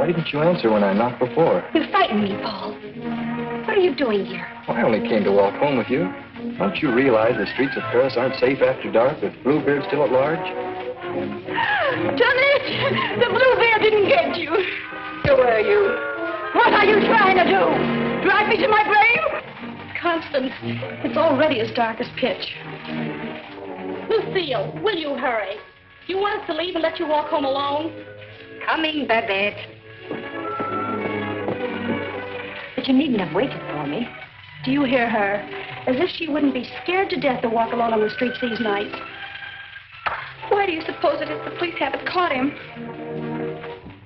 Why didn't you answer when I knocked before? You frightened me, Paul. What are you doing here? Well, I only came to walk home with you. Don't you realize the streets of Paris aren't safe after dark with Bluebeard still at large? Johnny, the Bluebeard didn't get you. Who are you? What are you trying to do? Drive me to my grave? Constance, it's already as dark as pitch. Lucille, will you hurry? Do you want us to leave and let you walk home alone? Coming, Babette. But you needn't have waited for me. Do you hear her? As if she wouldn't be scared to death to walk alone on the streets these nights. Why do you suppose it is the police haven't caught him?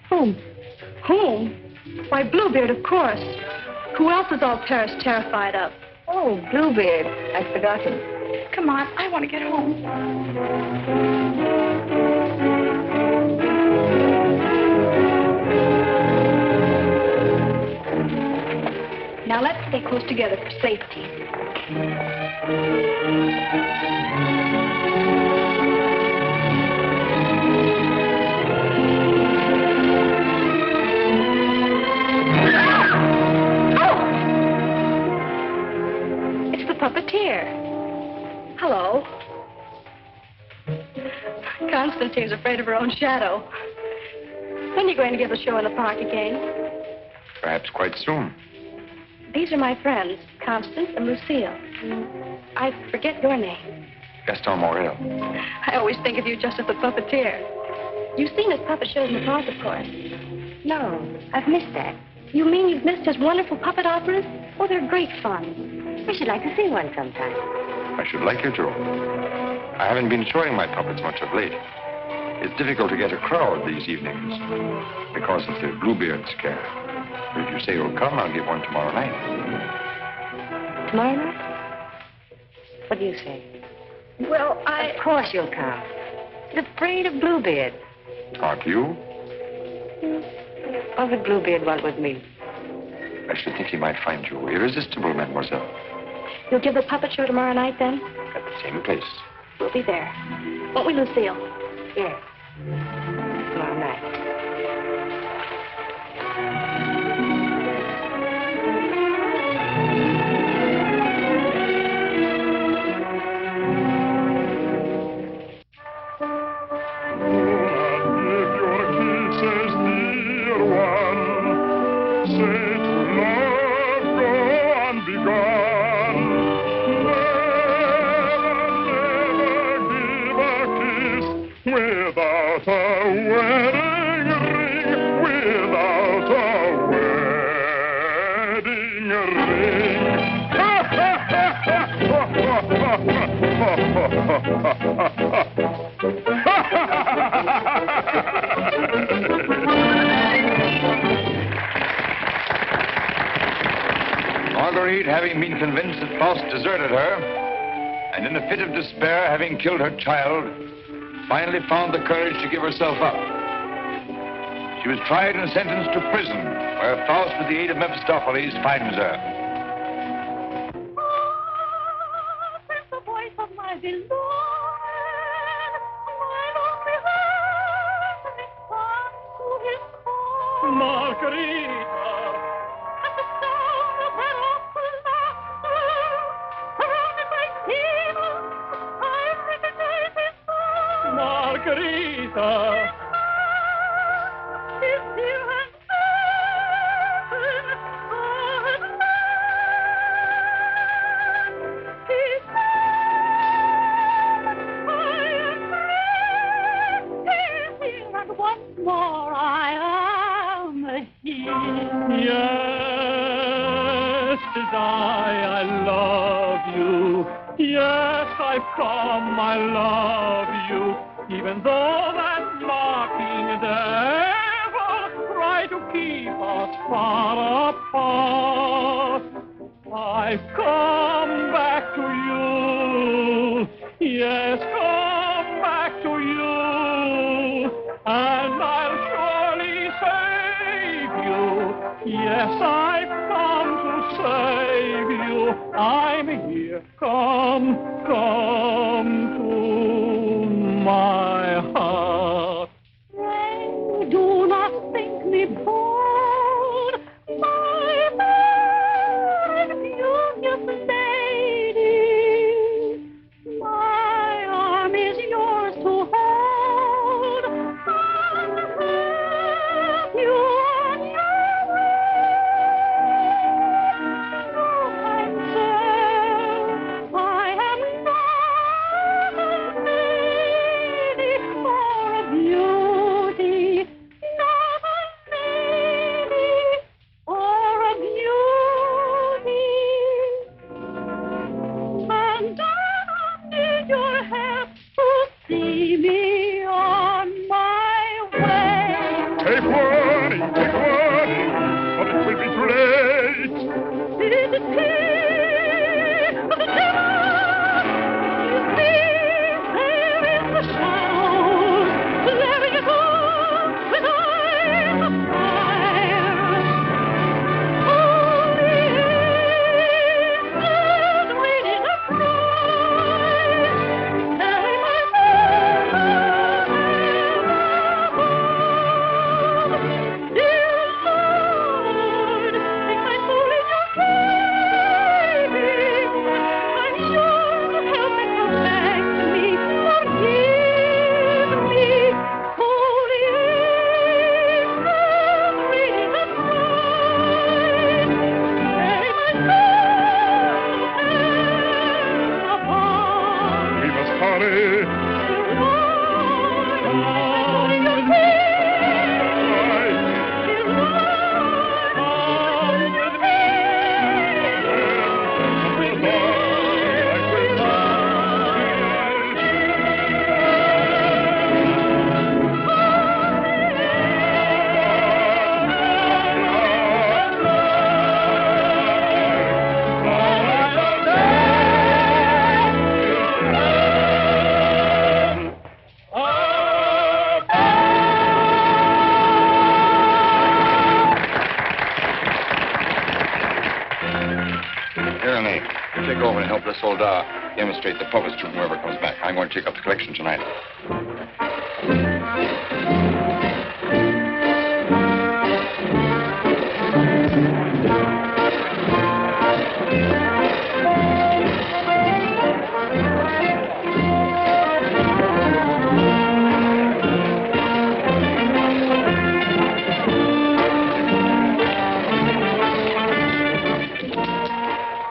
Whom? Whom? Why, Bluebeard, of course. Who else is all Paris terrified of? Oh, Bluebeard. I'd forgotten. Come on, I want to get home. Now let's stay close together for safety. It's the puppeteer. Hello. Constance seems afraid of her own shadow. When are you going to give a show in the park again? Perhaps quite soon. These are my friends, Constance and Lucille. I forget your name. Gaston Morel. I always think of you just as the puppeteer. You've seen his puppet shows in the park, of course. No, I've missed that. You mean you've missed his wonderful puppet operas? Oh, they're great fun. I should like to see one sometime. I should like you to. I haven't been showing my puppets much of late. It's difficult to get a crowd these evenings because of the Bluebeard scare. But if you say you'll come, I'll give one tomorrow night. Tomorrow night? What do you say? Well, Of course you'll come. He's afraid of Bluebeard. Aren't you? What would Bluebeard want with me? I should think he might find you irresistible, mademoiselle. You'll give the puppet show tomorrow night, then? At the same place. We'll be there. Won't we, Lucille? Yes. Tomorrow night. Without a wedding ring, without a wedding ring. Marguerite, having been convinced that Faust deserted her, and in a fit of despair, having killed her child, finally found the courage to give herself up. She was tried and sentenced to prison, where Faust, with the aid of Mephistopheles, finds her. The voice of my beloved, Marguerite. at the sound of her awful laughter, surrounded by demons, I recognize his voice. Margarita. His dear and and once more I am here. Yes, to die, I love you. Yes, I've come, I love you. Even though that mocking devil try to keep us far apart, I've come back to you. Yes, come back to you. And I'll surely save you. Yes, I've come to save you. I'm here. Come to my heart. Pray do not think me poor. Demonstrate the puppets to whoever comes back. I'm going to take up the collection tonight.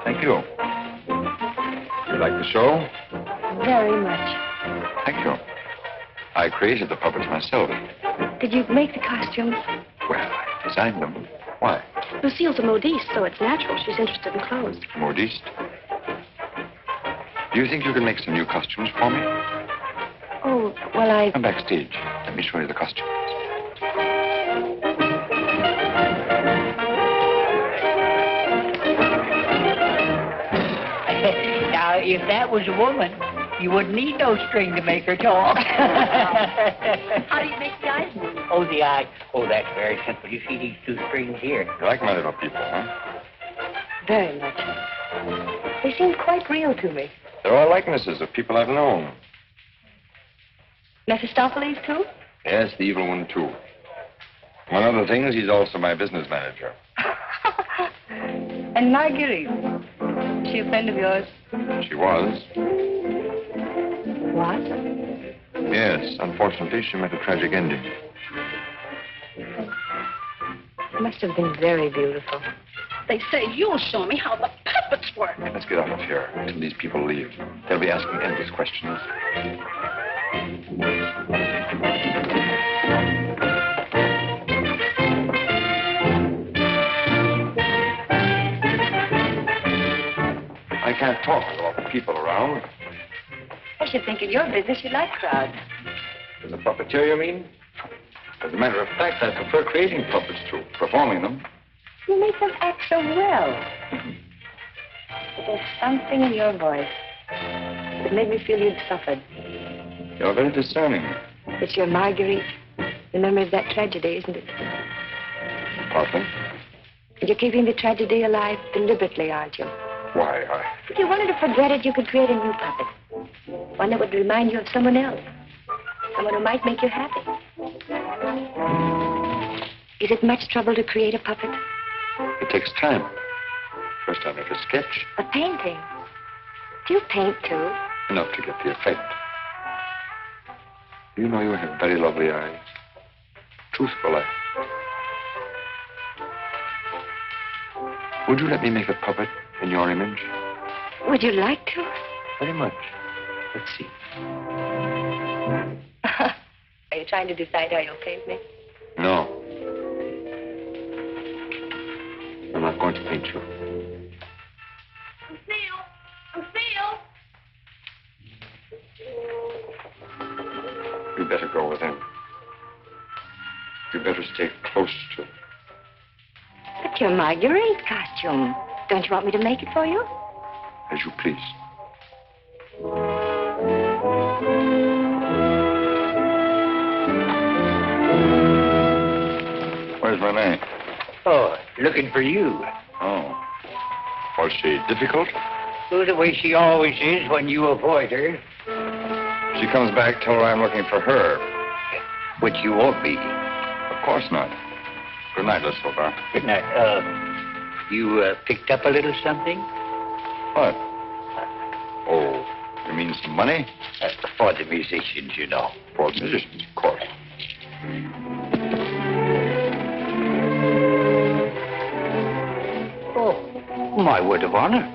Thank you. Like the show? Very much. Thank you. I created the puppets myself. Did you make the costumes? Well, I designed them. Why? Lucille's a modiste, so it's natural. She's interested in clothes. Modiste? Do you think you can make some new costumes for me? Oh, well, Come backstage. Let me show you the costumes. Now, if that was a woman, you wouldn't need no string to make her talk. How do you make the eyes move? Oh, the eye. Oh, that's very simple. You see these two strings here? You like my little people, huh? Very much. They seem quite real to me. They're all likenesses of people I've known. Mephistopheles, too? Yes, the evil one, too. Among other things, he's also my business manager. And Marguerite. Is she a friend of yours? She was. What? Yes, unfortunately, she met a tragic ending. It must have been very beautiful. They say you'll show me how the puppets work. Let's get out of here until these people leave. They'll be asking endless questions. I can't talk with all the people around. I should think in your business you like crowds. As a puppeteer, you mean? As a matter of fact, I prefer creating puppets to performing them. You make them act so well. But there's something in your voice that made me feel you'd suffered. You're very discerning. It's your Marguerite. The memory of that tragedy, isn't it? Partly. And you're keeping the tragedy alive deliberately, aren't you? Why, If you wanted to forget it, you could create a new puppet. One that would remind you of someone else. Someone who might make you happy. Is it much trouble to create a puppet? It takes time. First I make a sketch. A painting? Do you paint, too? Enough to get the effect. You know you have very lovely eyes. Truthful eyes. Would you let me make a puppet in your image? Would you like to? Very much. Let's see. Are you trying to decide how you'll paint me? No. I'm not going to paint you. Lucille! You better go with him. You better stay close to him. But your Marguerite costume. Don't you want me to make it for you? As you please. Where's Renee? Oh, looking for you. Oh. Was she difficult? Oh, the way she always is when you avoid her. She comes back, tell her I'm looking for her. Which you won't be. Of course not. Good night, Miss Silver. Good night. You picked up a little something? What? Oh, you mean some money? For the musicians, you know. For the musicians, of course. Oh, my word of honor.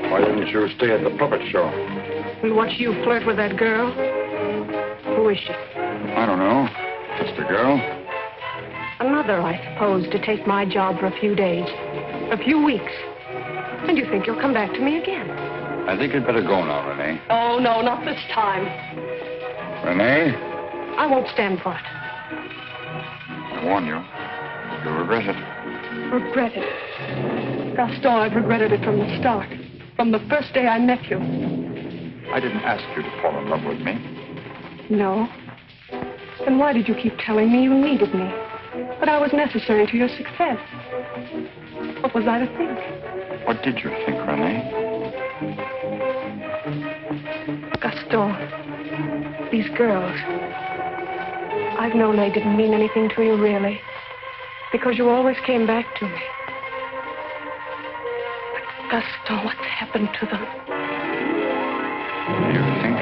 Why didn't you stay at the puppet show? And watch you flirt with that girl? Who is she? I don't know. Just a girl. Another, I suppose, to take my job for a few days. A few weeks. And you think you'll come back to me again? I think you'd better go now, Renee. Oh, no, not this time. Renee, I won't stand for it. I warn you. You'll regret it. Regret it. Gaston, I've regretted it from the start. From the first day I met you. I didn't ask you to fall in love with me. No. Then why did you keep telling me you needed me? That I was necessary to your success? What was I to think? What did you think, Renee? Gaston, these girls. I've known they didn't mean anything to you, really. Because you always came back to me. But Gaston, what's happened to them? You think?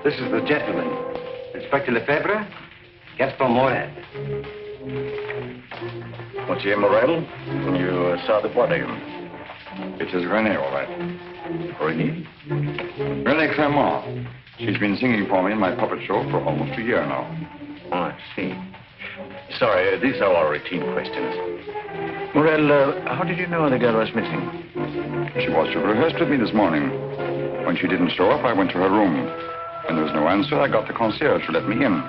This is the gentleman. Inspector Lefebvre, Gaston Morel. Monsieur Morel, you saw the body. It is Renee, all right. Renee? Renee Clermont. She's been singing for me in my puppet show for almost a year now. Oh, I see. Sorry, these are all routine questions. Morel, how did you know the girl was missing? She was to rehearse with me this morning. When she didn't show up, I went to her room. When there was no answer, I got the concierge to let me in.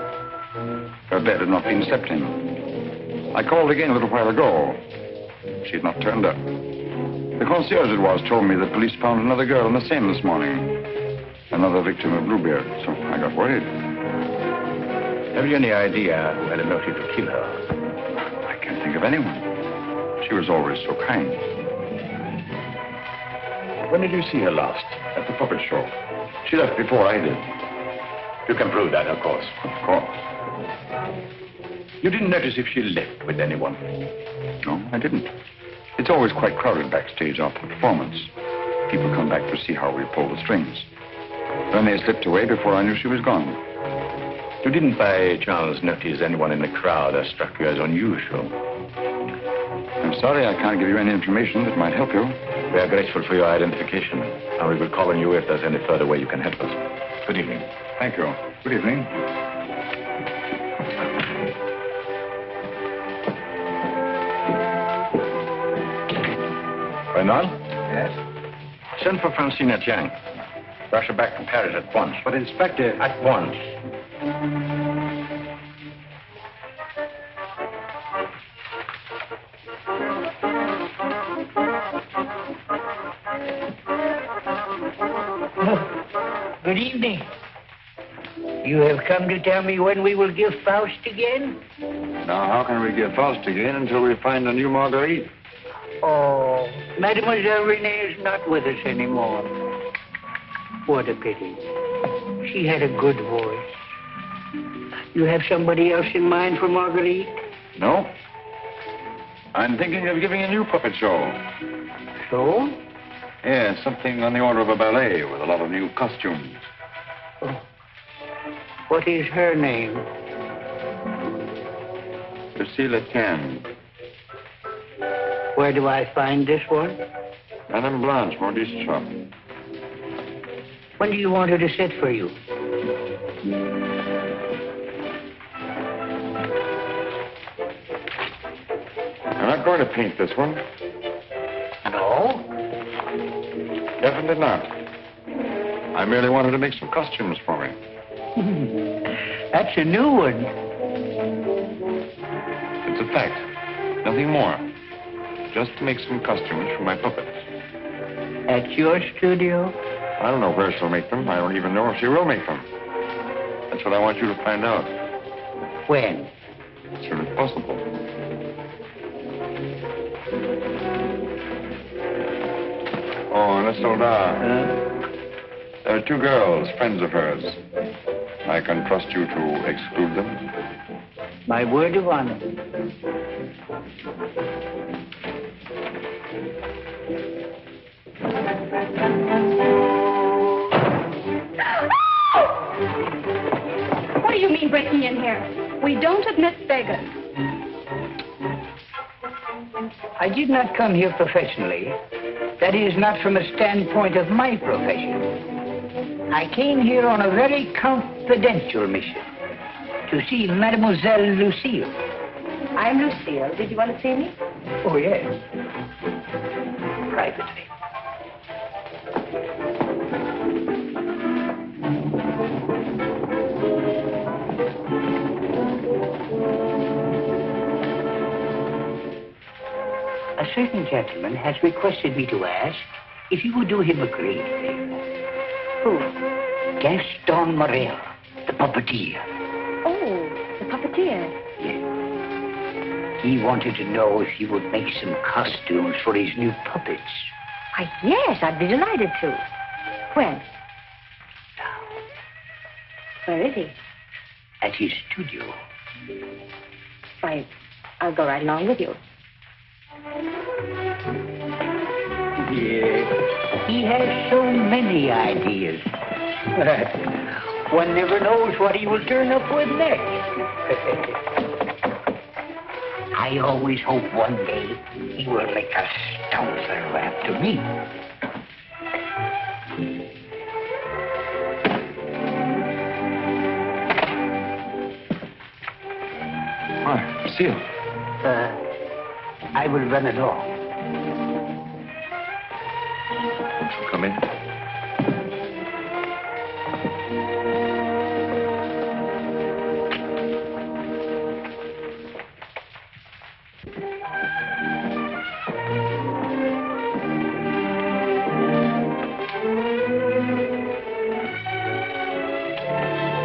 Her bed had not been slept in. I called again a little while ago. She had not turned up. The concierge it was told me the police found another girl in the Seine this morning. Another victim of Bluebeard, so I got worried. Have you any idea who had a motive to kill her? I can't think of of anyone. She was always so kind. When did you see her last? At the puppet show. She left before I did. You can prove that, of course. Of course. You didn't notice if she left with anyone? No, I didn't. It's always quite crowded backstage after the performance. People come back to see how we pull the strings. Then they slipped away before I knew she was gone. You didn't by chance notice anyone in the crowd that struck you as unusual? I'm sorry I can't give you any information that might help you. We are grateful for your identification, and we will call on you if there's any further way you can help us. Good evening. Thank you. Good evening. Bernard? Yes? Send for Francine Tiang. Rush her back to Paris at once. But, Inspector... At once. Good evening. You have come to tell me when we will give Faust again? Now, how can we get Faust again until we find a new Marguerite? Oh, Mademoiselle Renee is not with us anymore. What a pity. She had a good voice. You have somebody else in mind for Marguerite? No. I'm thinking of giving a new puppet show. So? Yeah, something on the order of a ballet with a lot of new costumes. Oh. What is her name? Lucille Etienne. Where do I find this one? Madame Blanche, Maurice's shop. When do you want her to sit for you? I'm not going to paint this one. No? Definitely not. I merely wanted to make some costumes for me. That's a new one. It's a fact. Nothing more. Just to make some costumes for my puppets. At your studio? I don't know where she'll make them. I don't even know if she will make them. That's what I want you to find out. When? As soon as possible. Oh, and Isolde. There are two girls, friends of hers. I can trust you to exclude them? My word of honor. What do you mean breaking in here? We don't admit beggars. I did not come here professionally. That is not from a standpoint of my profession. I came here on a very confidential mission to see Mademoiselle Lucille. I'm Lucille. Did you want to see me? Oh, yes. Privately. A certain gentleman has requested me to ask if you would do him a great favor. Who? Gaston Morel, the puppeteer. Oh, the puppeteer. Yes. He wanted to know if you would make some costumes for his new puppets. Why, yes, I'd be delighted to. When? Now, Where is he? at his studio. Why, I'll go right along with you. Yes. He has so many ideas. One never knows what he will turn up with next. I always hope one day he will make a stoutler after me. Hi, Lucille. I will run along. Won't you come in?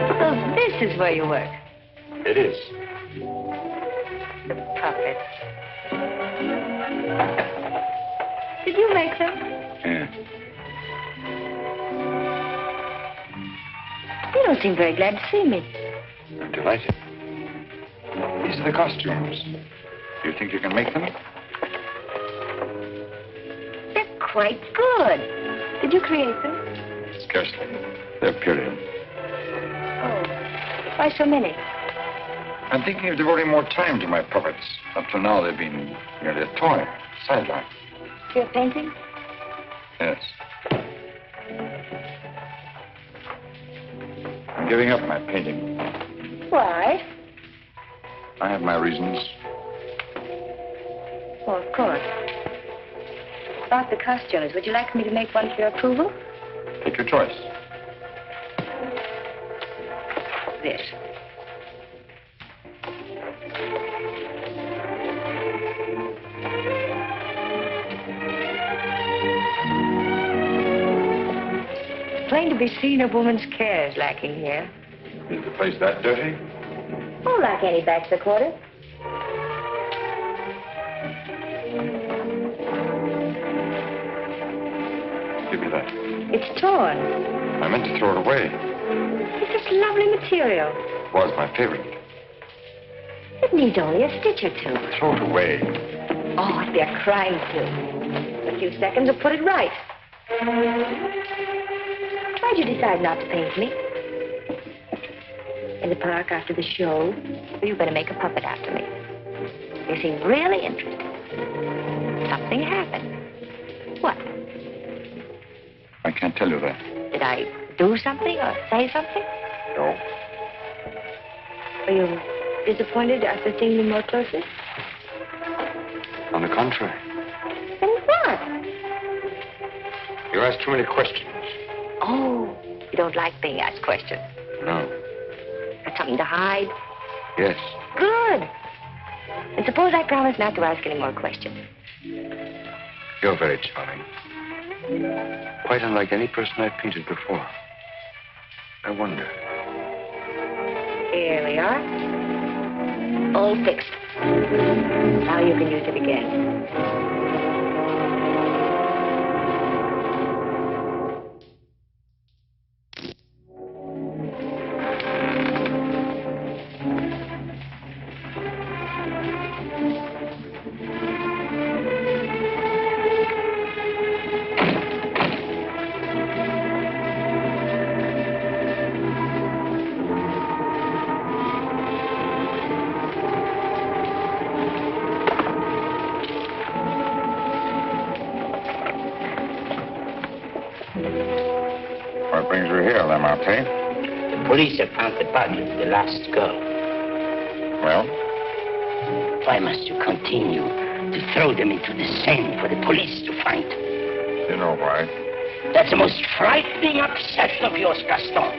So this is where you work. It is. The puppet. Did you make them? Yeah. You don't seem very glad to see me. I'm delighted. These are the costumes. Do you think you can make them? They're quite good. Did you create them? Scarcely. They're period. Oh, why so many? I'm thinking of devoting more time to my puppets. Up till now, they've been merely a toy, sideline. You're painting? Yes. I'm giving up my painting. Why? I have my reasons. Oh, of course. About the costumes, would you like me to make one for your approval? Take your choice. This. Plain to be seen, a woman's care is lacking here. Is the place that dirty? Oh, like any bachelor quarter. Give me that. It's torn. I meant to throw it away. It's this lovely material. It was my favorite. It needs only a stitch or two. Throw it away. Oh, it'd be a crime to. A few seconds will put it right. Why'd you decide not to paint me? In the park after the show, you were going to make a puppet after me. You seemed really interested. Something happened. What? I can't tell you that. Did I do something or say something? No. Were you disappointed after seeing me more closely? On the contrary. Then what? You ask too many questions. Oh, you don't like being asked questions. No. Got something to hide? Yes. Good. And suppose I promise not to ask any more questions. You're very charming. Quite unlike any person I've painted before. I wonder. Here we are. All fixed. Now you can use it again. What brings you here, Lamarté? The police have found the body of the last girl. Well? Why must you continue to throw them into the Seine for the police to find? You know why. That's the most frightening obsession of yours, Gaston.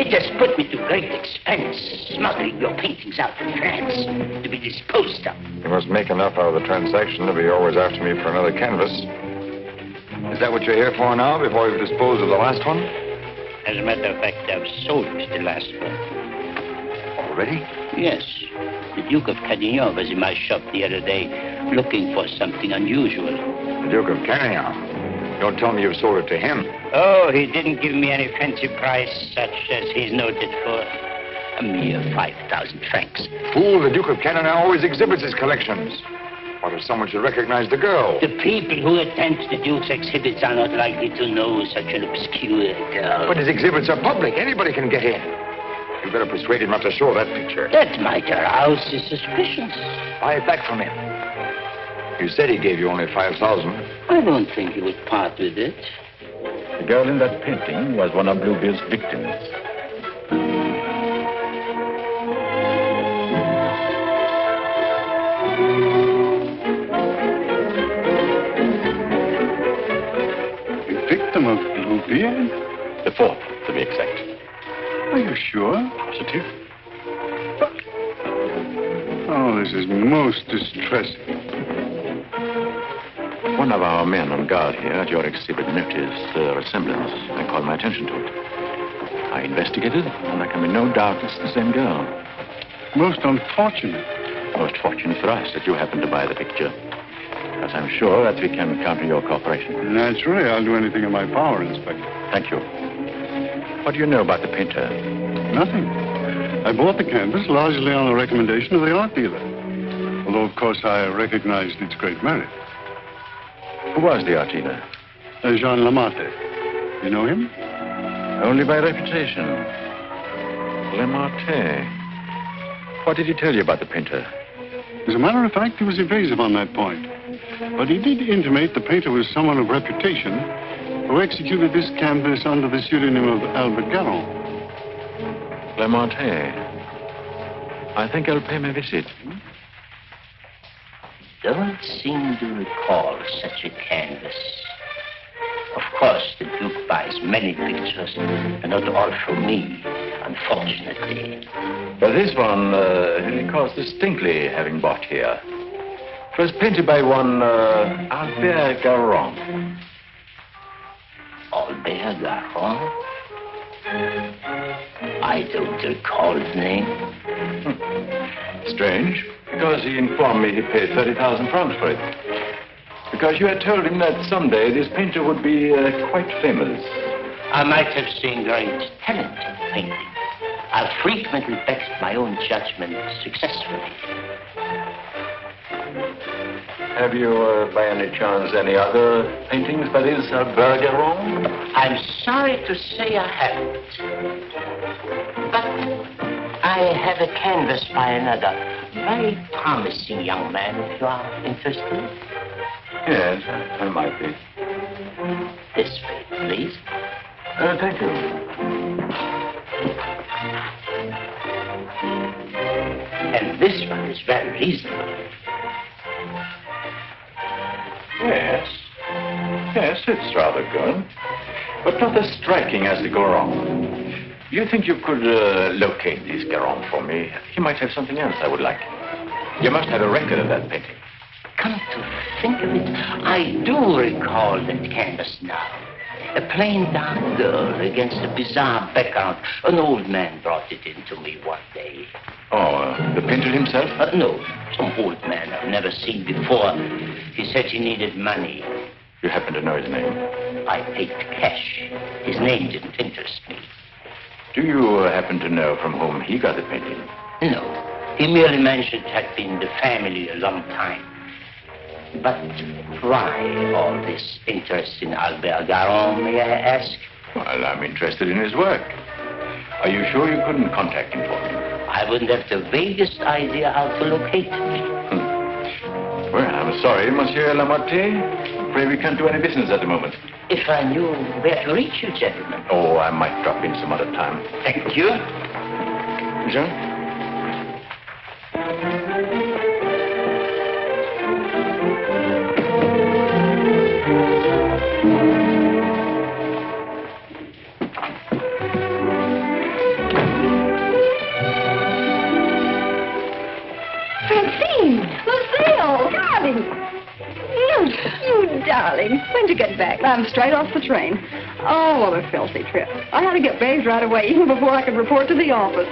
It has put me to great expense smuggling your paintings out of France to be disposed of. You must make enough out of the transaction to be always after me for another canvas. Is that what you're here for now, before you've disposed of the last one? As a matter of fact, I've sold the last one. Already? Yes. The Duke of Cadignan was in my shop the other day looking for something unusual. The Duke of Cadignan? Don't tell me you've sold it to him. Oh, he didn't give me any fancy price such as he's noted for. A mere 5,000 francs. Fool, the Duke of Cadignan always exhibits his collections. What if someone should recognize the girl? The people who attend the Duke's exhibits are not likely to know such an obscure girl. But his exhibits are public. Anybody can get in. You better persuade him not to show that picture. That might arouse his suspicions. Buy it back from him. You said he gave you only 5,000. I don't think he would part with it. The girl in that painting was one of Bluebeard's victims. Victim of Bluebeard? The fourth, to be exact. Are you sure? Positive. Oh, this is most distressing. One of our men on guard here at your exhibit noticed the resemblance and called my attention to it. I investigated, and there can be no doubt it's the same girl. Most unfortunate. Most fortunate for us that you happened to buy the picture. As I'm sure that we can count on your cooperation. Naturally, I'll do anything in my power, Inspector. Thank you. What do you know about the painter? Nothing. I bought the canvas largely on the recommendation of the art dealer. Although, of course, I recognized its great merit. Who was the art dealer? Jean Lamarté. You know him? Only by reputation. Lamarté. What did he tell you about the painter? As a matter of fact, he was evasive on that point. But he did intimate the painter was someone of reputation who executed this canvas under the pseudonym of Albert Garon. Lamarté. I think I'll pay him a visit. Don't seem to recall such a canvas. Of course, the Duke buys many pictures, and not all from me, unfortunately. But this one, he recalls distinctly having bought here. It was painted by one Albert Garon. Albert Garon? I don't recall the name. Strange, because he informed me he paid 30,000 francs for it. Because you had told him that someday this painter would be quite famous. I might have seen great talent in painting. I've frequently backed my own judgment successfully. Have you, by any chance, any other paintings by this Albert Garon? I'm sorry to say I haven't. But I have a canvas by another very promising young man, if you are interested. Yes, I might be. This way, please. Thank you. And this one is very reasonable. Yes. Yes, it's rather good. But not as striking as the Garon. Do you think you could locate this Garon for me? He might have something else I would like. You must have a record of that painting. Come to think of it, I do recall that canvas now. A plain dark girl against a bizarre background. An old man brought it in to me one day. Oh, the painter himself? No, some old man I've never seen before. He said he needed money. You happen to know his name? I paid cash. His name didn't interest me. Do you happen to know from whom he got the painting? No. He merely mentioned it had been the family a long time. But why all this interest in Albert Garon, may I ask? Well, I'm interested in his work. Are you sure you couldn't contact him for me? I wouldn't have the vaguest idea how to locate him. Well, I'm sorry, Monsieur Lamarté. Pray we can't do any business at the moment. If I knew where to reach you, gentlemen. Oh, I might drop in some other time. Thank you. Jean? You darling. When'd you get back? I'm straight off the train. Oh, what a filthy trip. I had to get bathed right away, even before I could report to the office.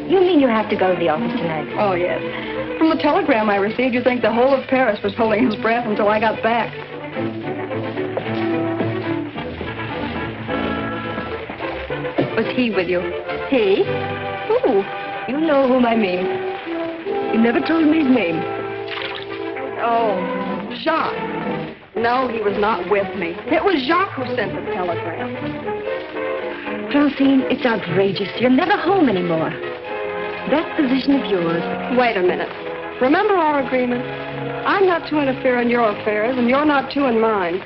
You mean you have to go to the office tonight? Oh, yes. From the telegram I received, you'd think the whole of Paris was holding his breath until I got back. Was he with you? He? Who? You know whom I mean. You never told me his name. Oh, Jacques. No, he was not with me. It was Jacques who sent the telegram. Francine, it's outrageous. You're never home anymore. That position of yours. Wait a minute. Remember our agreement? I'm not to interfere in your affairs, and you're not to in mine.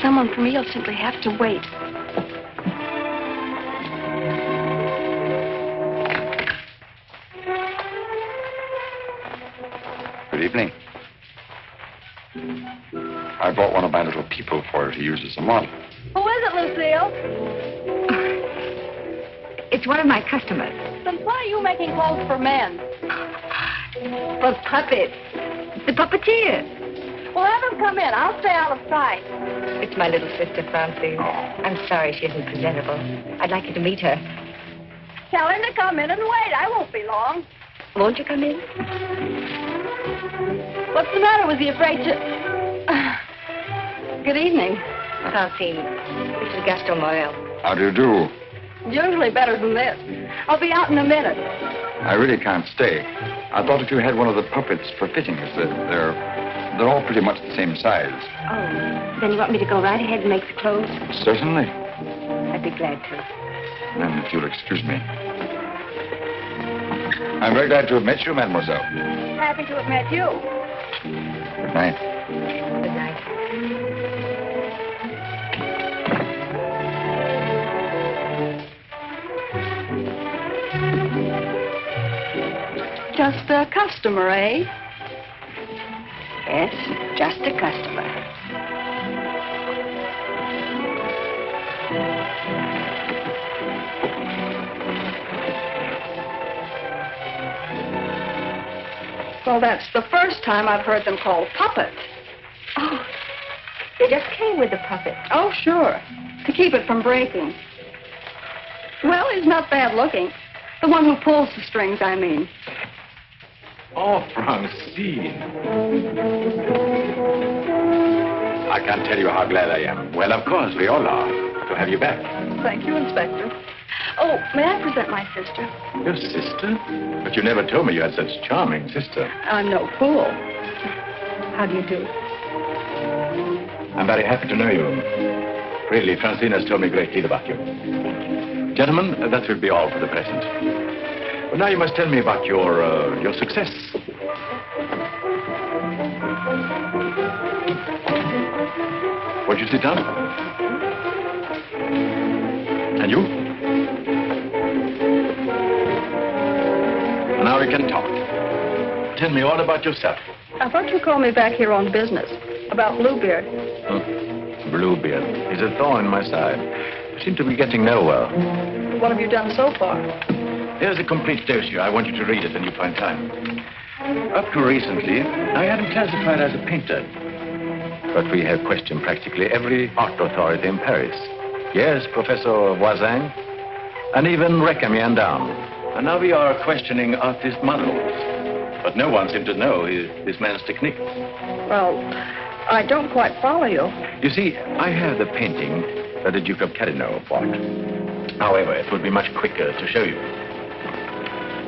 Someone for me will simply have to wait. Good evening. I brought one of my little people for her to use as a model. Who is it, Lucille? It's one of my customers. Then why are you making clothes for men? For puppets. The puppeteer. Well, have him come in. I'll stay out of sight. It's my little sister, Francine. I'm sorry she isn't presentable. I'd like you to meet her. Tell him to come in and wait. I won't be long. Won't you come in? What's the matter? Was he afraid to... Good evening. Francine, this is Gaston Morel. How do you do? Usually better than this. I'll be out in a minute. I really can't stay. I thought if you had one of the puppets for fittings, they're all pretty much the same size. Oh, then you want me to go right ahead and make the clothes? Certainly. I'd be glad to. Then, if you'll excuse me. I'm very glad to have met you, mademoiselle. Happy to have met you. Good night. Good night. Just a customer, eh? Yes, just a customer. Well, that's the first time I've heard them called puppets. Oh, they just came with the puppet. Oh, sure. To keep it from breaking. Well, he's not bad looking. The one who pulls the strings, I mean. Oh, Francine. I can't tell you how glad I am. Well, of course, we all are, to have you back. Thank you, Inspector. Oh, may I present my sister? Your sister? But you never told me you had such a charming sister. I'm no fool. How do you do? I'm very happy to know you. Really, Francine has told me a great deal about you. Gentlemen, that will be all for the present. Well, now you must tell me about your success. Won't you sit down? And you? Now we can talk. Tell me all about yourself. I thought you called me back here on business. About Bluebeard. Bluebeard. He's a thorn in my side. You seem to be getting nowhere. What have you done so far? Here's a complete dossier. I want you to read it when you find time. Up to recently, I had him classified as a painter. But we have questioned practically every art authority in Paris. Yes, Professor Voisin, and even Recamier down. And now we are questioning artist models. But no one seems to know this man's technique. Well, I don't quite follow you. You see, I have the painting that the Duke of Carignan bought. However, it would be much quicker to show you.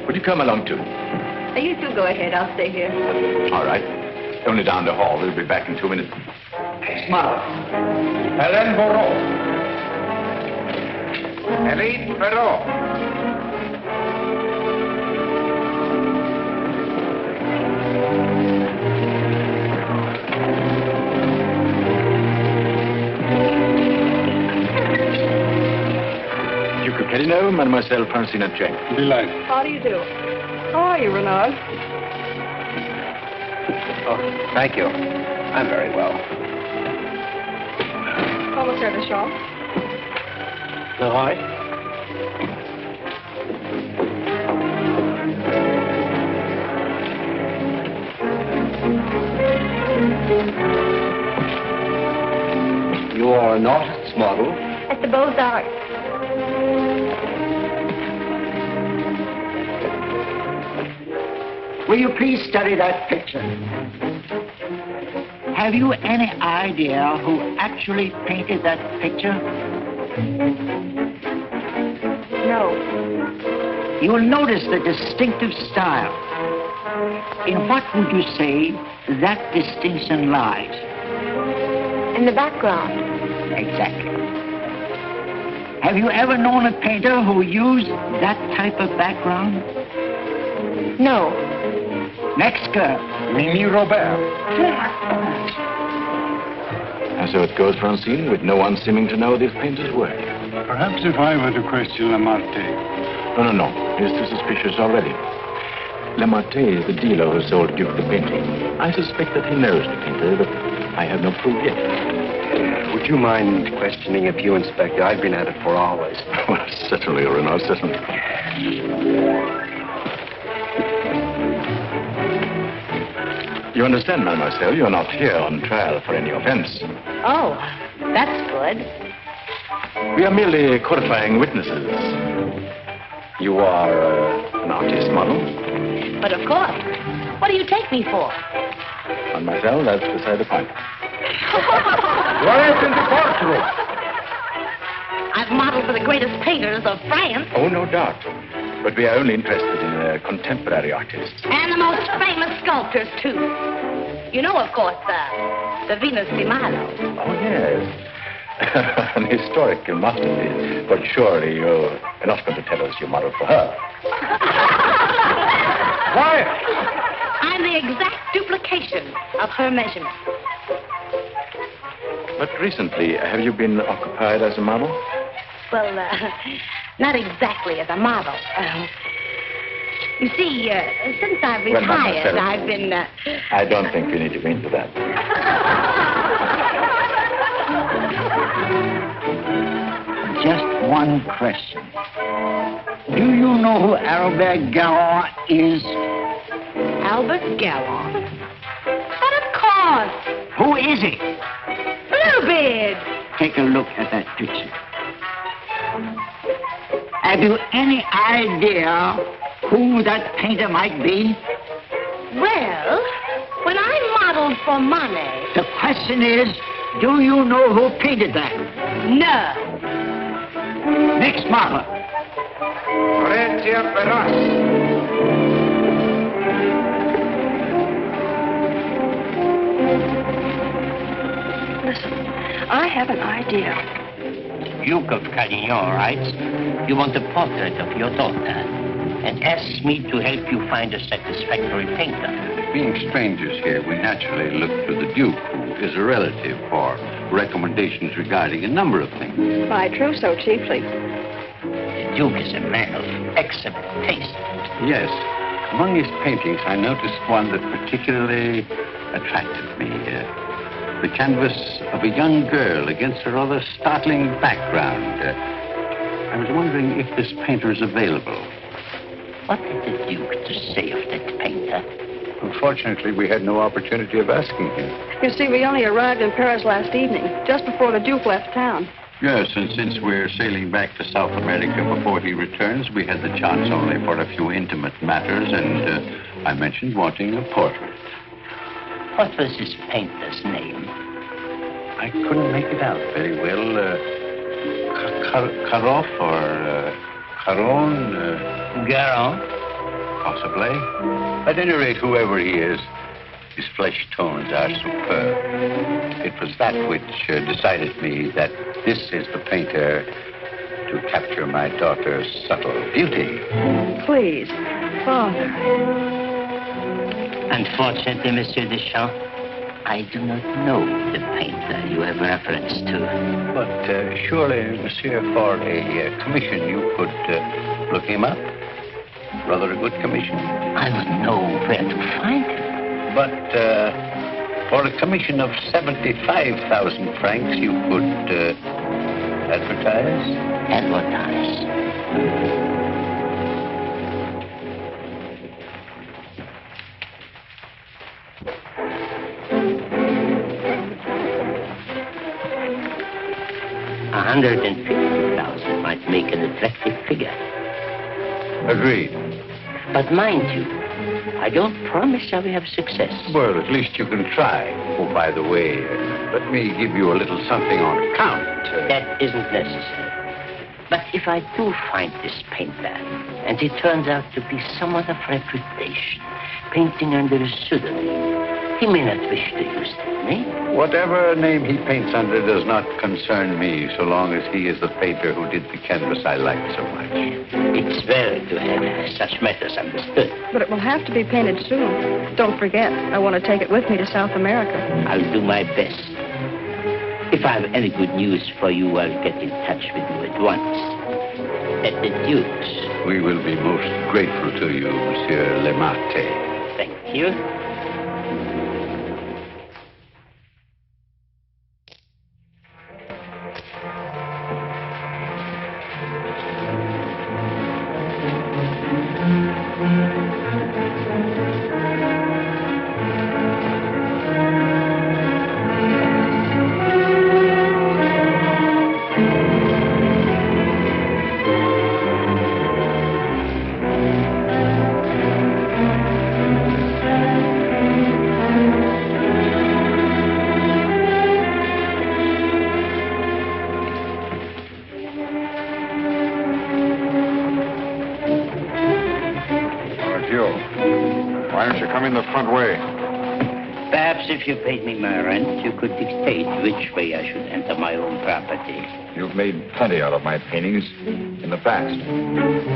Would you come along too? You two go ahead. I'll stay here. All right. Only down the hall. We'll be back in 2 minutes. Smile. Hélène Moreau. Hélène Moreau. Duke of Carignan, Mademoiselle Francine Jane. Delighted. How do you do? How are you, Renard? Oh, thank you. I'm very well. Commissaire de Shaw. Leroy? You are an artist's model? At the Beaux-Arts. Will you please study that picture? Have you any idea who actually painted that picture? No. You will notice the distinctive style. In what would you say that distinction lies? In the background. Exactly. Have you ever known a painter who used that type of background? No. Next girl. Mimi Robert. And so it goes, Francine, with no one seeming to know this painter's work. Perhaps if I were to question Lamartine. No. He's too suspicious already. Lamartine is the dealer who sold Duke the painting. I suspect that he knows the painter, but I have no proof yet. Would you mind questioning a few, Inspector? I've been at it for hours. Well, certainly, Renard, certainly. You understand, mademoiselle, you're not here on trial for any offense. Oh, that's good. We are merely qualifying witnesses. You are an artist model? But of course. What do you take me for? Mademoiselle, that's beside the point. Welcome to Portugal. I've modeled for the greatest painters of France. Oh, no doubt. But we are only interested in contemporary artists. And the most famous sculptors, too. You know, of course, the Venus de Milo. Oh, yes. An historical masterpiece. But surely you're not going to tell us you modeled for her. Quiet. I'm the exact duplication of her measurements. But recently, have you been occupied as a model? Well, not exactly as a model. You see, since I've Well, retired, mademoiselle, I've been... I don't think we need to go into that. Just one question. Do you know who Albert Garon is? Albert Garon? But of course. Who is he? Bluebeard. Take a look at that picture. Have you any idea who that painter might be? Well, when I modeled for Monet... The question is, do you know who painted that? No. Next model. Listen, I have an idea. Duke of Carignan writes, you want a portrait of your daughter and asks me to help you find a satisfactory painter. Being strangers here, we naturally look to the Duke, who is a relative, for recommendations regarding a number of things. My trousseau, chiefly. The Duke is a man of excellent taste. Yes. Among his paintings, I noticed one that particularly attracted me. The canvas of a young girl against a rather startling background. I was wondering if this painter is available. What had the Duke to say of that painter? Unfortunately, we had no opportunity of asking him. You see, we only arrived in Paris last evening, just before the Duke left town. Yes, and since we're sailing back to South America before he returns, we had the chance only for a few intimate matters, and I mentioned wanting a portrait. What was this painter's name? I couldn't make it out very well. Karoff or Caron? Garon? Possibly. At any rate, whoever he is, his flesh tones are superb. It was that which decided me that this is the painter to capture my daughter's subtle beauty. Please, Father. Unfortunately, Monsieur Deschamps, I do not know the painter you have reference to. But surely, monsieur, for a commission, you could look him up. Rather a good commission. I would know where to find him. But for a commission of 75,000 francs, you could advertise? Advertise? $150,000 might make an attractive figure. Agreed. But mind you, I don't promise I will have success. Well, at least you can try. Oh, by the way, let me give you a little something on account. That isn't necessary. But if I do find this painter, and he turns out to be someone of reputation, painting under a pseudonym, he may not wish to use that name. Whatever name he paints under does not concern me, so long as he is the painter who did the canvas I like so much. It's well to have such matters understood. But it will have to be painted soon. Don't forget, I want to take it with me to South America. I'll do my best. If I have any good news for you, I'll get in touch with you at once. At the Duke's. We will be most grateful to you, Monsieur Lemarte. Thank you. Why don't you come in the front way? Perhaps if you paid me my rent, you could dictate which way I should enter my own property. You've made plenty out of my paintings in the past.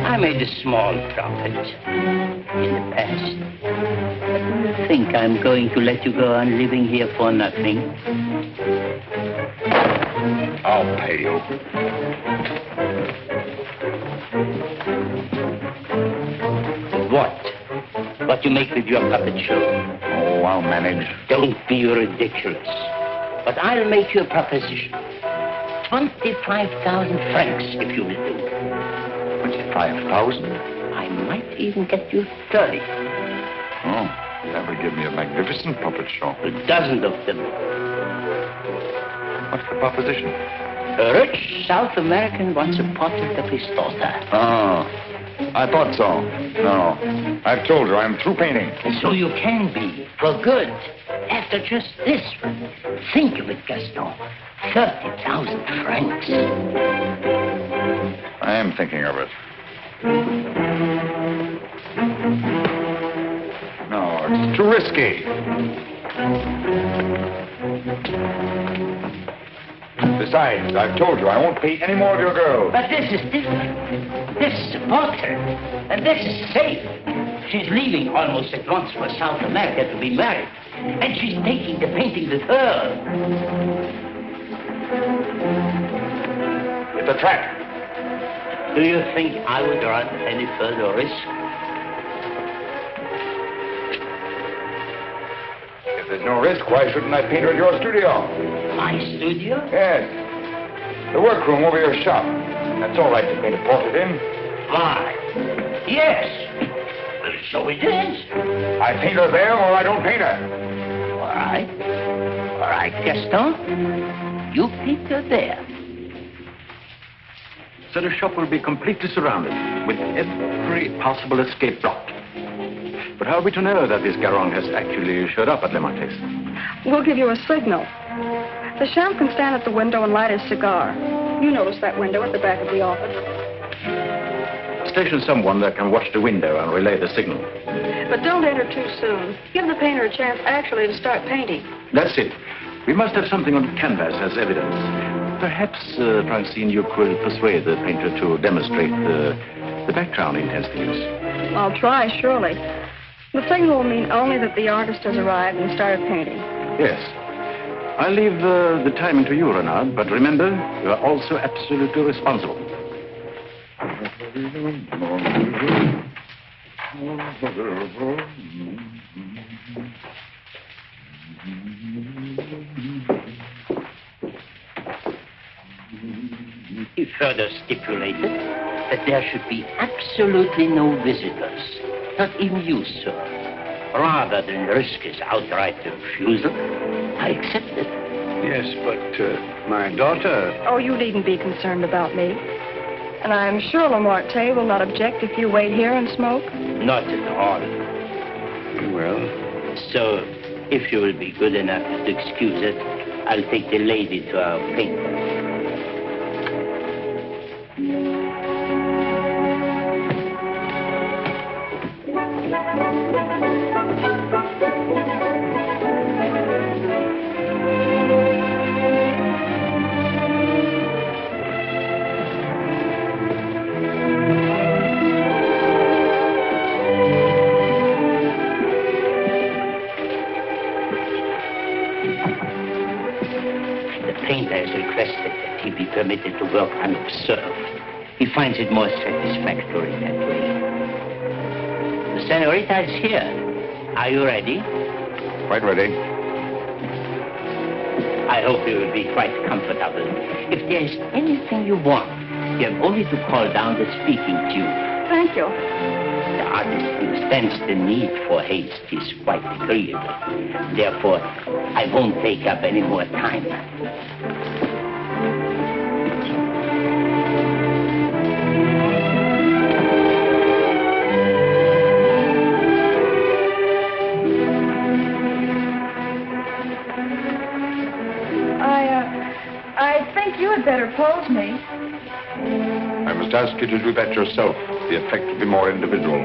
I made a small profit in the past. But do you think I'm going to let you go on living here for nothing? I'll pay you. What you make with your puppet show? Oh, I'll manage. Don't be ridiculous. But I'll make you a proposition. 25,000 francs, if you will do. 25,000? I might even get you 30. Oh, that would give me a magnificent puppet show. A dozen of them. What's the proposition? A rich South American wants a portrait of his daughter. Oh, I thought so. No, I've told her I'm through painting. So you can be, for good. After just this one. Think of it, Gaston. 30,000 francs. I am thinking of it. No, it's too risky. Besides, I've told you I won't pay any more of your girls. But this is different. This is a portrait. And this is safe. She's leaving almost at once for South America to be married. And she's taking the painting with her. It's a trap. Do you think I would run any further risk? If there's no risk, why shouldn't I paint her at your studio? My studio? Yes. The workroom over your shop. That's all right to paint a portrait in. Why? Yes. Well, so it is. I paint her there or I don't paint her. All right. All right, Gaston. You paint her there. So the shop will be completely surrounded with every possible escape blocked. But how are we to know that this Garong has actually showed up at Le Marquis? We'll give you a signal. The champ can stand at the window and light his cigar. You notice that window at the back of the office. Station someone that can watch the window and relay the signal. But don't enter too soon. Give the painter a chance actually to start painting. That's it. We must have something on canvas as evidence. Perhaps, Francine, you could persuade the painter to demonstrate the background he intends to use. I'll try, surely. The signal will mean only that the artist has arrived and started painting. Yes. I'll leave the timing to you, Renard, but remember, you are also absolutely responsible. He further stipulated that there should be absolutely no visitors, not even you, sir. Rather than risk his outright refusal, I accepted. Yes, but my daughter... Oh, you needn't be concerned about me. And I'm sure Lamarté will not object if you wait here and smoke. Not at all. Well... So, if you will be good enough to excuse it, I'll take the lady to our painter. Permitted to work unobserved. He finds it more satisfactory that way. The senorita is here. Are you ready? Quite ready. I hope you will be quite comfortable. If there is anything you want, you have only to call down the speaking tube. Thank you. The artist understands the need for haste. He's quite agreeable. Therefore, I won't take up any more time. You had better pose me. I must ask you to do that yourself. The effect will be more individual.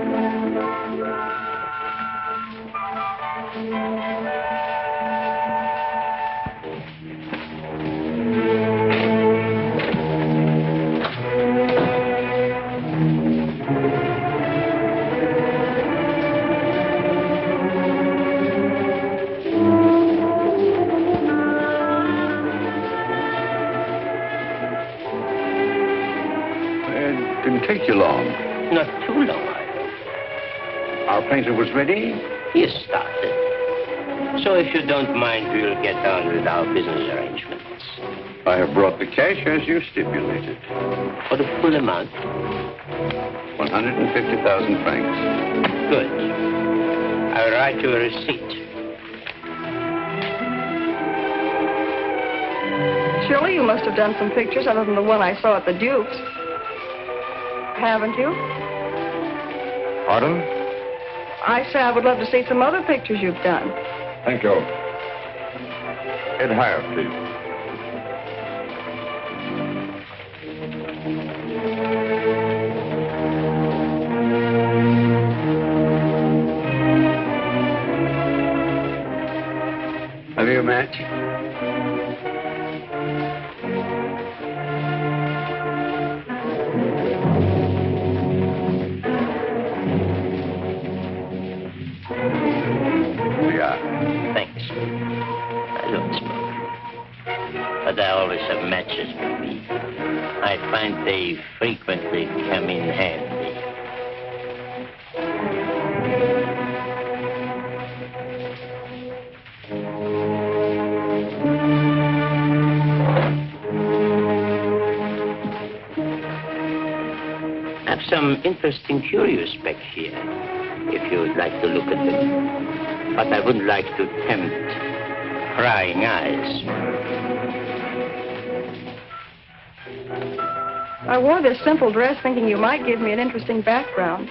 take you long. Not too long, I hope. Our painter was ready? He has started. So if you don't mind, we'll get on with our business arrangements. I have brought the cash as you stipulated. For the full amount? 150,000 francs. Good. I'll write you a receipt. Surely you must have done some pictures other than the one I saw at the Duke's. Haven't you? Pardon? I say I would love to see some other pictures you've done. Thank you. Head higher, please. Have you a match? Thanks. I don't smoke. But I always have matches with me. I find they frequently come in handy. I have some interesting curios back here, if you would like to look at them. But I wouldn't like to tempt prying eyes. I wore this simple dress thinking you might give me an interesting background.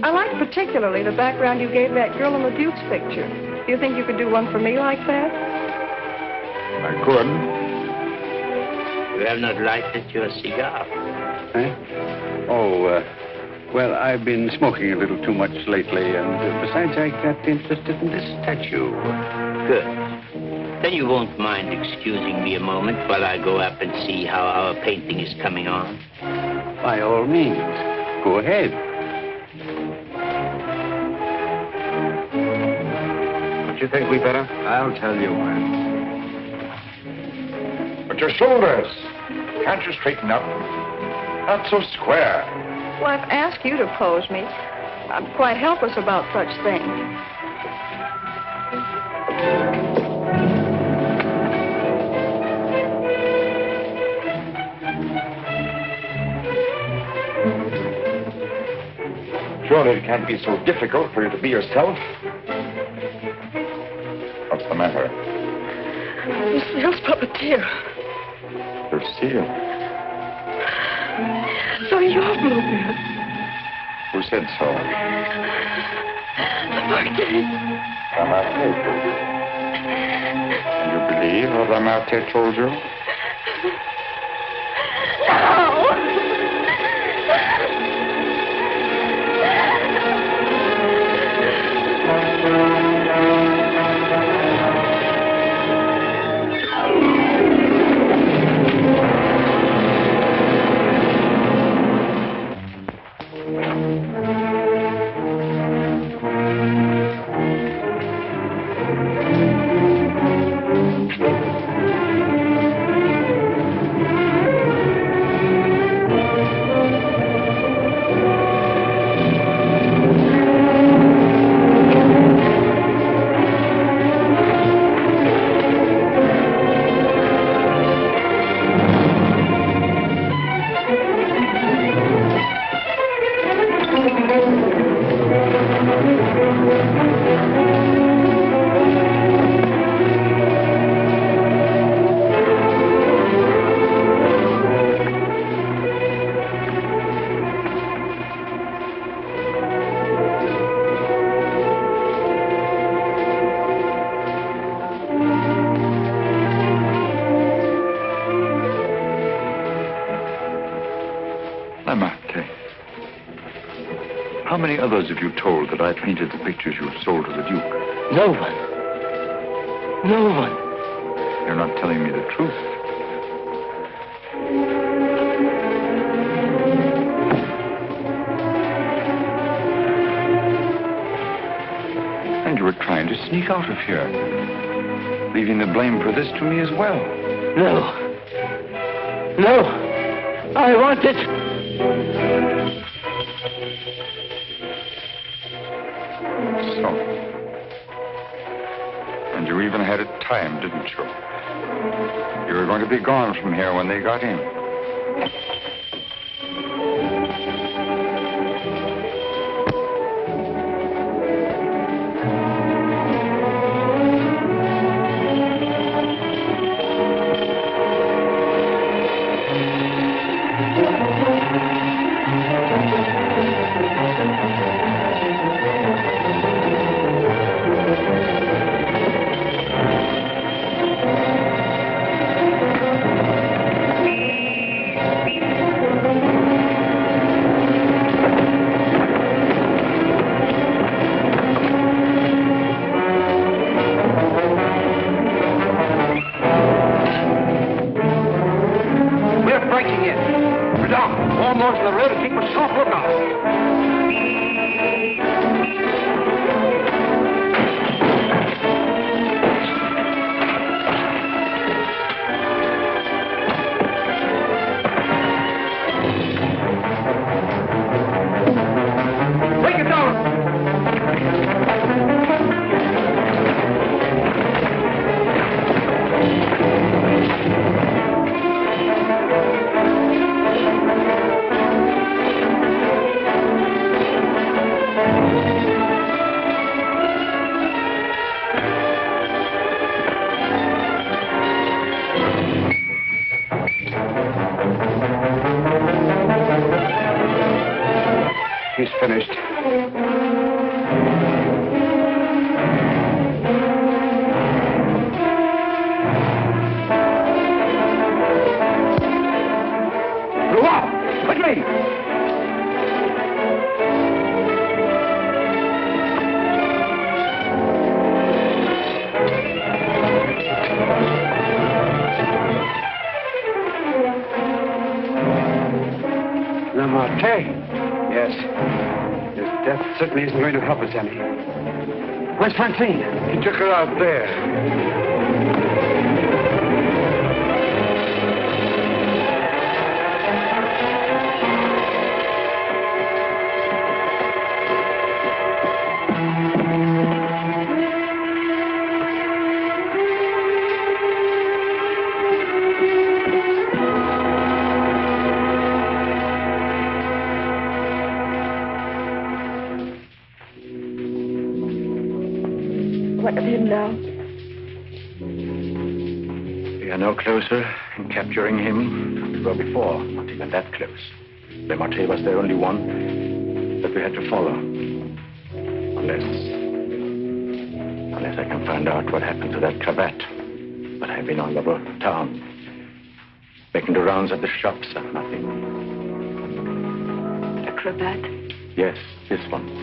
I like particularly the background you gave that girl in the Duke's picture. Do you think you could do one for me like that? I could. You have not lighted your cigar. Eh? Oh, well, I've been smoking a little too much lately, and besides, I got interested in this statue. Good. Then you won't mind excusing me a moment while I go up and see how our painting is coming on? By all means. Go ahead. Don't you think we better? I'll tell you when. But your shoulders. Can't you straighten up? Not so square. Well, I've asked you to pose me. I'm quite helpless about such things. Surely it can't be so difficult for you to be yourself. What's the matter? Lucille's puppeteer. Lucille. So you're Bluebeard. Who said so? Lamartine. Lamartine. And you believe what Lamartine told you? How many others have you told that I painted the pictures you sold to the Duke? No one. No one. You're not telling me the truth. And you were trying to sneak out of here, leaving the blame for this to me as well. No. No. I want it So. And you even had it timed, didn't you? You were going to be gone from here when they got in. He's finished. Go on! Quickly! Lamartine? Yes. His death certainly isn't going to help us any. Where's Francine? He took her out there. What of him now? We are no closer in capturing him than we were before. Not even that close. Lamartine was the only one that we had to follow. Unless I can find out what happened to that cravat. But I've been all over town, making the rounds at the shops and nothing. The cravat? Yes, this one.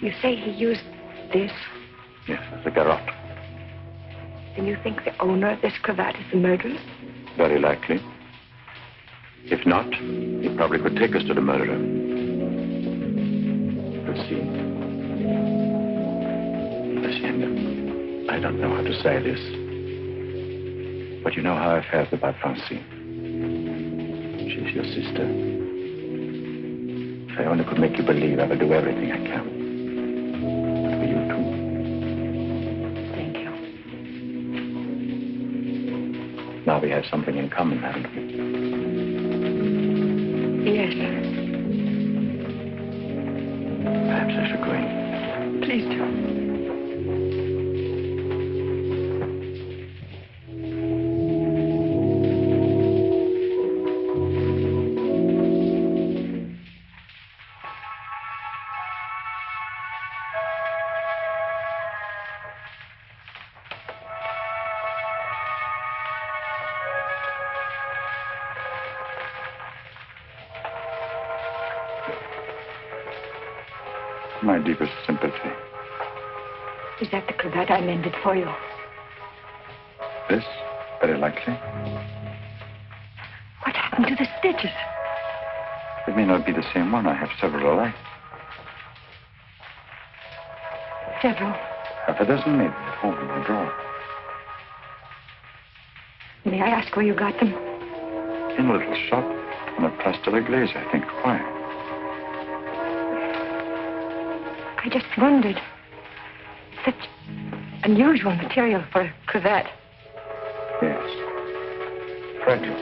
You say he used this? Yes, the garrote. Then you think the owner of this cravat is the murderer? Very likely. If not, he probably could take us to the murderer. We'll see. Hacienda, I don't know how to say this, but you know how I felt about Francine. She's your sister. If I only could make you believe, I will do everything I can. For you, too. Thank you. Now we have something in common, haven't we? Yes. Perhaps I should go in. Please do. My deepest sympathy. Is that the cravat I mended for you? This? Very likely. What happened to the stitches? It may not be the same one. I have several alike. Several. Half a dozen maybe at home in the drawer. May I ask where you got them? In a little shop on the Place de l'Église, I think. Why? I just wondered. Such unusual material for a cravat. Yes. Fragile.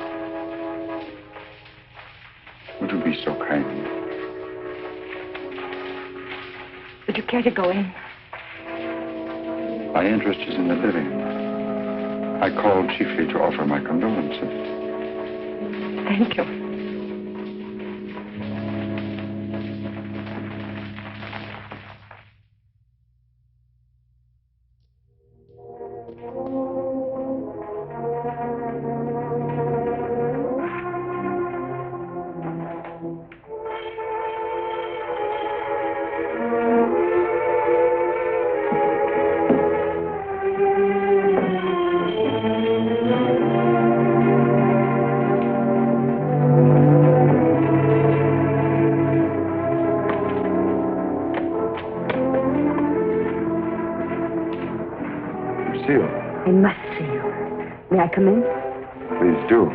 Would you be so kind? Would you care to go in? My interest is in the living. I called chiefly to offer my condolences. Thank you. I must see you. May I come in? Please do.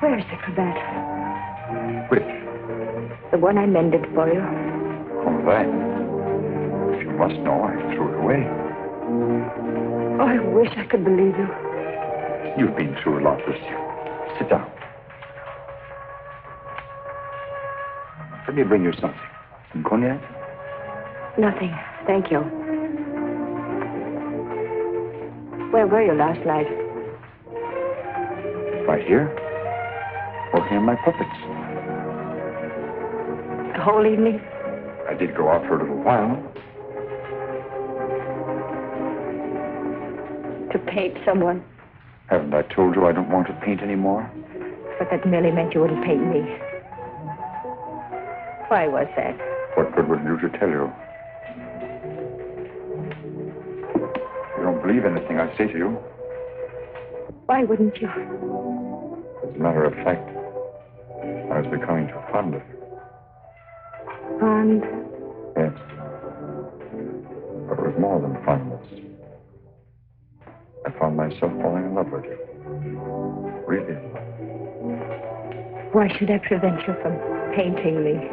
Where's the cravat? Which? The one I mended for you. Oh, that. If you must know, I threw it away. Oh, I wish I could believe you. You've been through a lot, Lucia. Sit down. Let me bring you something. Some cognac? Nothing. Thank you. Where were you last night? Right here. Working on my puppets. The whole evening? I did go out for a little while. To paint someone. Haven't I told you I don't want to paint anymore? But that merely meant you wouldn't paint me. Why was that? What good would it do to tell you? You don't believe anything I say to you. Why wouldn't you? As a matter of fact, I was becoming too fond of you. Fond? Yes. But it was more than fondness. I found myself falling in love with you. Really in love. Why should I prevent you from painting me?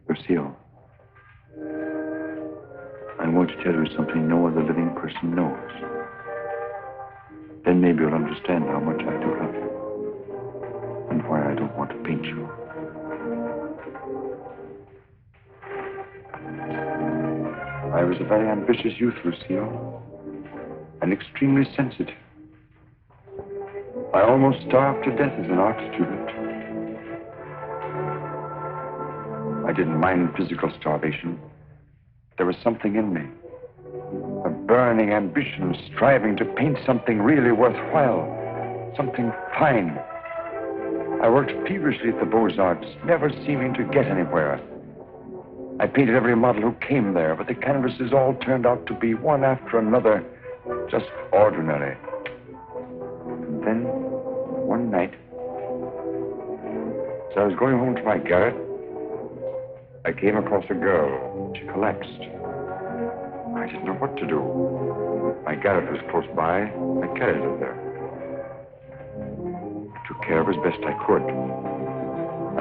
Lucille, I'm going to tell you something no other living person knows. Then maybe you'll understand how much I do love you. And why I don't want to paint you. I was a very ambitious youth, Lucille. And extremely sensitive. I almost starved to death as an art student. I didn't mind physical starvation. There was something in me. A burning ambition, striving to paint something really worthwhile. Something fine. I worked feverishly at the Beaux-Arts, never seeming to get anywhere. I painted every model who came there, but the canvases all turned out to be one after another, just ordinary. And then, one night, as I was going home to my garret, I came across a girl. She collapsed. I didn't know what to do. My garret was close by. I carried her there. I took care of her as best I could.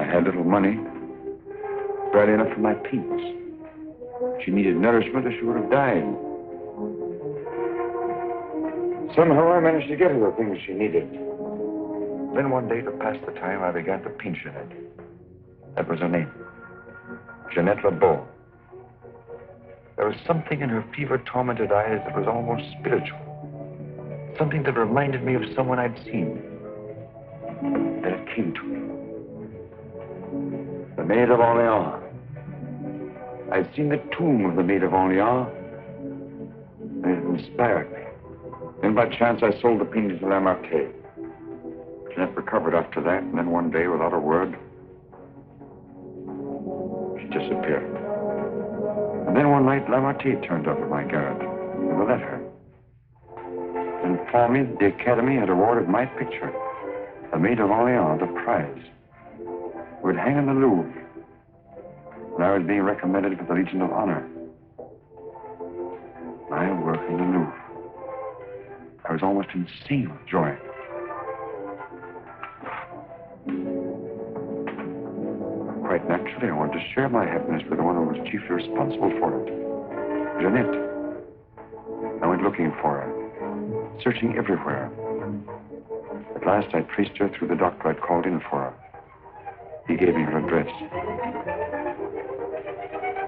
I had little money, barely enough for my paints. She needed nourishment or she would have died. Somehow I managed to get her the things she needed. Then one day, to pass the time, I began to paint Jeanette. That was her name. Jeanette LeBeau. There was something in her fever-tormented eyes that was almost spiritual. Something that reminded me of someone I'd seen. Then it came to me. The Maid of Orleans. I'd seen the tomb of the Maid of Orleans, and it inspired me. Then by chance I sold the painting to Lamartine. Jeanette recovered after that, and then one day, without a word, she disappeared. And then one night, Lamartine turned up at my garage with a letter. And informed me that the Academy had awarded my picture, The Maid of Orleans, the prize. It would hang in the Louvre. And I was being recommended for the Legion of Honor. My work in the Louvre. I was almost insane with joy. Quite naturally, I wanted to share my happiness with the one who was chiefly responsible for it, Jeanette. I went looking for her, searching everywhere. At last, I traced her through the doctor I'd called in for her. He gave me her address.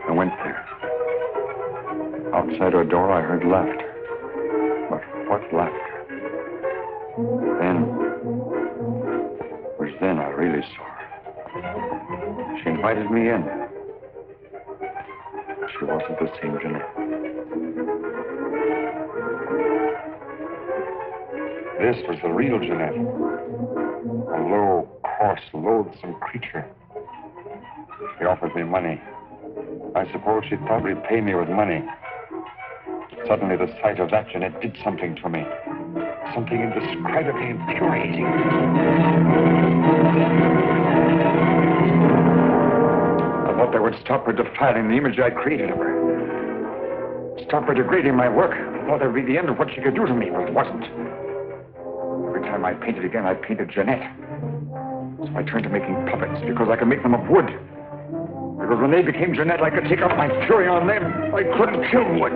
I went there. Outside her door, I heard laughter. But what laughter? Then, it was then I really saw her. She invited me in. She wasn't the same Jeanette. This was the real Jeanette. A low, coarse, loathsome creature. She offered me money. I suppose she thought we'd pay me with money. Suddenly, the sight of that Jeanette did something to me. Something indescribably infuriating. I thought that would stop her defiling the image I created of her. Stop her degrading my work. I thought that would be the end of what she could do to me, but it wasn't. Every time I painted again, I painted Jeanette. So I turned to making puppets because I could make them of wood. Because when they became Jeanette, I could take out my fury on them. I couldn't kill wood.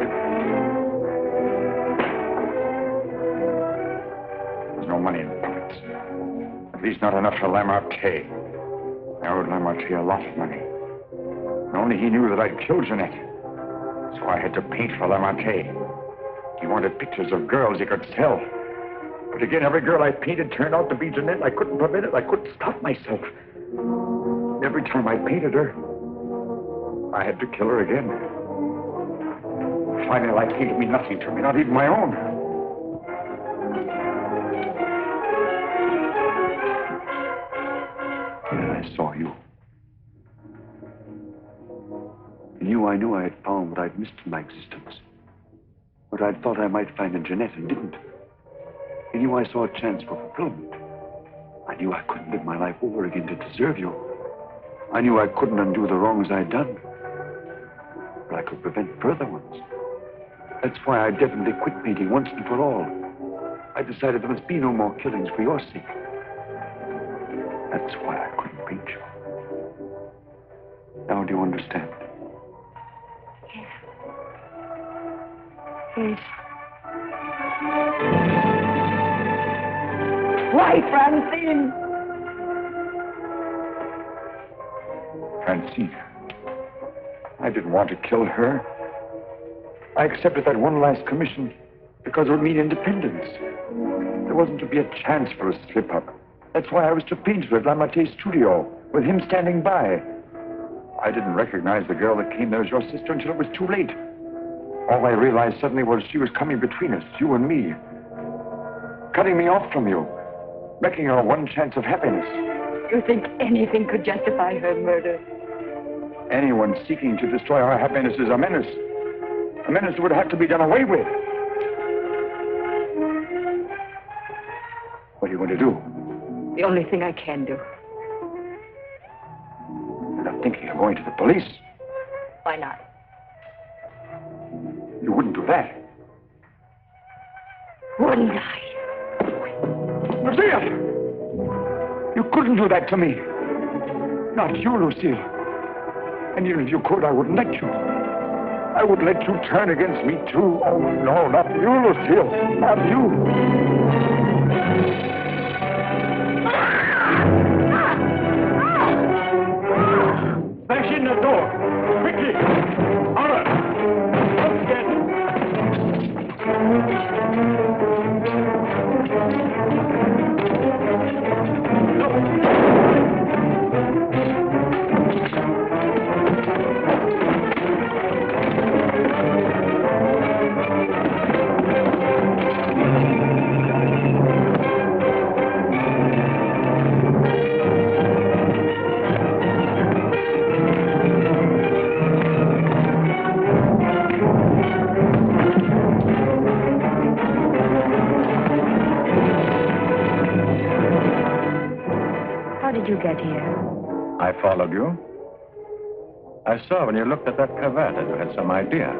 There's no money in puppets. At least not enough for Lamartine. I owed Lamartine a lot of money. And only he knew that I'd killed Jeanette. So I had to paint for Lamartine. He wanted pictures of girls he could sell. But again, every girl I painted turned out to be Jeanette. I couldn't prevent it. I couldn't stop myself. Every time I painted her, I had to kill her again. Finally, life seemed to mean nothing to me, not even my own. And then I saw you. In you, I knew I had found what I'd missed in my existence. What I'd thought I might find in Jeanette and didn't. In you, I saw a chance for fulfillment. I knew I couldn't live my life over again to deserve you. I knew I couldn't undo the wrongs I'd done. But I could prevent further ones. That's why I definitely quit painting once and for all. I decided there must be no more killings for your sake. That's why I couldn't paint you. Now do you understand? Yes. Yes. Why, Francine? Francine. I didn't want to kill her. I accepted that one last commission because it would mean independence. There wasn't to be a chance for a slip-up. That's why I was to paint her at Lamartine's studio, with him standing by. I didn't recognize the girl that came there as your sister until it was too late. All I realized suddenly was she was coming between us, you and me. Cutting me off from you. Wrecking our one chance of happiness. You think anything could justify her murder? Anyone seeking to destroy our happiness is a menace. A menace that would have to be done away with. What are you going to do? The only thing I can do. You're not thinking of going to the police. Why not? You wouldn't do that. Wouldn't I? Lucille! You couldn't do that to me. Not you, Lucille. And even if you could, I wouldn't let you. I would let you turn against me, too. Oh, no, not you, Lucille. Not you. Smash in the door. Quickly. Honor. Let's get it. get here? I followed you. I saw when you looked at that cravat that you had some idea.